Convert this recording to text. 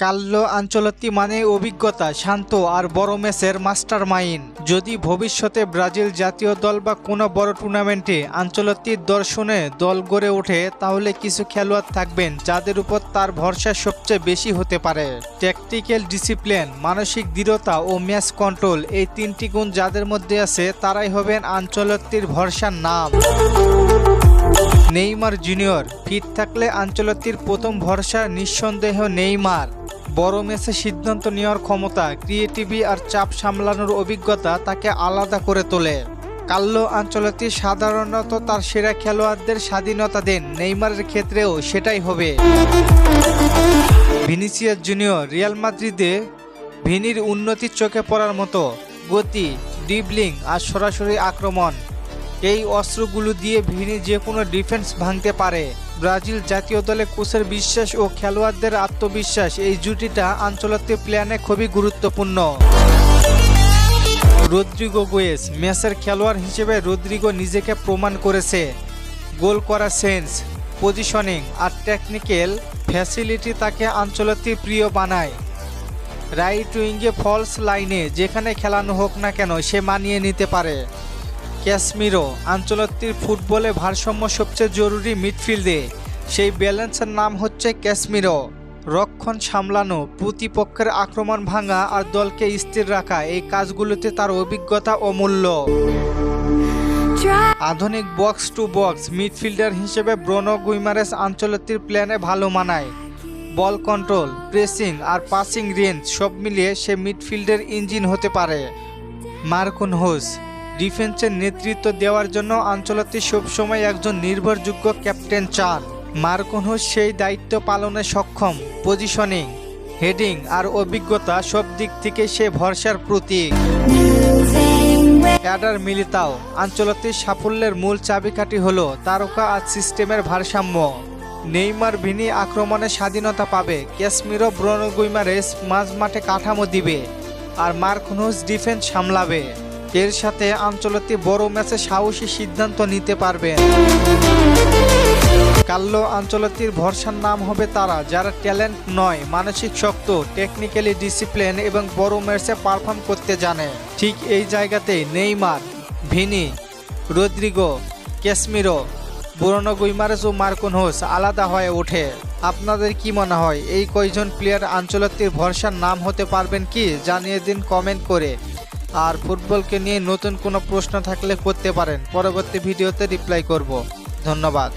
Carlo Ancelotti মানে অভিজ্ঞতা, শান্ত আর বড় ম্যাচের মাস্টার মাইন্ড। যদি ভবিষ্যতে ব্রাজিল জাতীয় দল বা কোনো বড় টুর্নামেন্টে আনচেলত্তির দর্শনে দল গড়ে ওঠে, তাহলে কিছু খেলোয়াড় থাকবেন যাদের উপর তার ভরসা সবচেয়ে বেশি হতে পারে। ট্যাকটিক্যাল ডিসিপ্লিন, মানসিক দৃঢ়তা ও ম্যাচ কন্ট্রোল, এই তিনটি গুণ যাদের মধ্যে আছে তারাই হবেন আনচেলত্তির ভরসার নাম। নেইমার জুনিয়র ফিট থাকলে আনচেলত্তির প্রথম ভরসা নিঃসন্দেহ নেইমার। বড় ম্যাচে সিদ্ধান্ত নেওয়ার ক্ষমতা, ক্রিয়েটিভিটি আর চাপ সামলানোর অভিজ্ঞতা তাকে আলাদা করে তোলে। কার্লো আনচেলত্তি সাধারণত তার সেরা খেলোয়াড়দের স্বাধীনতা দেন, নেইমারের ক্ষেত্রেও সেটাই হবে। ভিনিসিয়াস জুনিয়র রিয়াল মাদ্রিদে ভিনির উন্নতির চোখে পড়ার মতো গতি, ড্রিবলিং আর সরাসরি আক্রমণ, এই অস্ত্রগুলো দিয়ে ভিনি যে কোনো ডিফেন্স ভাঙতে পারে। ব্রাজিল জাতীয় দলে কোচের বিশ্বাস ও খেলোয়াড়দের আত্মবিশ্বাস, এই জুটিটা আনচেলত্তির প্ল্যানে খুবই গুরুত্বপূর্ণ। রদ্রিগো গোয়েস ম্যাচের খেলোয়াড় হিসেবে রদ্রিগো নিজেকে প্রমাণ করেছে। গোল করা সেন্স, পজিশনিং আর টেকনিক্যাল ফ্যাসিলিটি তাকে আনচেলত্তির প্রিয় বানায়। রাইট উইঙ্গে ফলস লাইনে যেখানে খেলানো হোক না কেন সে মানিয়ে নিতে পারে। ক্যাসমিরো আনচেলত্তির ফুটবলে ভারসাম্য সবচেয়ে জরুরি মিডফিল্ডে, সেই ব্যালেন্সের নাম হচ্ছে ক্যাসমিরো। রক্ষণ সামলানো, প্রতিপক্ষের আক্রমণ ভাঙা আর দলকে স্থির রাখা, এই কাজগুলোতে তার অভিজ্ঞতা অমূল্য। আধুনিক বক্স টু বক্স মিডফিল্ডার হিসেবে ব্রুনো গুইমারেস আনচেলত্তির প্ল্যানে ভালো মানায়। বল কন্ট্রোল, প্রেসিং আর পাসিং রেঞ্জ সব মিলিয়ে সে মিডফিল্ডের ইঞ্জিন হতে পারে। মার্কুনহোস ডিফেন্সের নেতৃত্ব দেওয়ার জন্য আনচেলত্তি সবসময় একজন নির্ভরযোগ্য ক্যাপ্টেন চান। মার্কুনহোস সেই দায়িত্ব পালনে সক্ষম। পজিশনিং, হেডিং আর অভিজ্ঞতা সব দিক থেকে সে ভরসার প্রতীক। এডার মিলিতাও আনচেলত্তির সাফল্যের মূল চাবিকাঠি হলো তারকা আর সিস্টেমের ভারসাম্য। নেইমার ভিনি আক্রমণে স্বাধীনতা পাবে, ক্যাসমিরো ব্রুনো গুইমারেস মাঝমাঠে কাঠামো দিবে আর মার্কুনহোস ডিফেন্স সামলাবে। এর সাথে আনচেলত্তি বড় ম্যাচে সাহসী সিদ্ধান্ত নিতে পারবেন। কার্লো আনচেলত্তির ভরসার নাম হবে তারা যারা ট্যালেন্ট নয়, মানসিক শক্ত, টেকনিক্যালি ডিসিপ্লিন এবং বড় ম্যাচে পারফর্ম করতে জানে। ঠিক এই জায়গাতেই Neymar, Vini, Rodrygo, Casemiro, Bruno Guimaraes ও মার্কুনহোস আলাদা হয়ে ওঠে। আপনাদের কি মনে হয় এই কয়জন প্লেয়ার আনচেলত্তির ভরসার নাম হতে পারবেন কি? জানিয়ে দিন কমেন্ট করে। আর ফুটবলকে নিয়ে নতুন কোনো প্রশ্ন থাকলে করতে পারেন, পরবর্তী ভিডিওতে রিপ্লাই করব। ধন্যবাদ।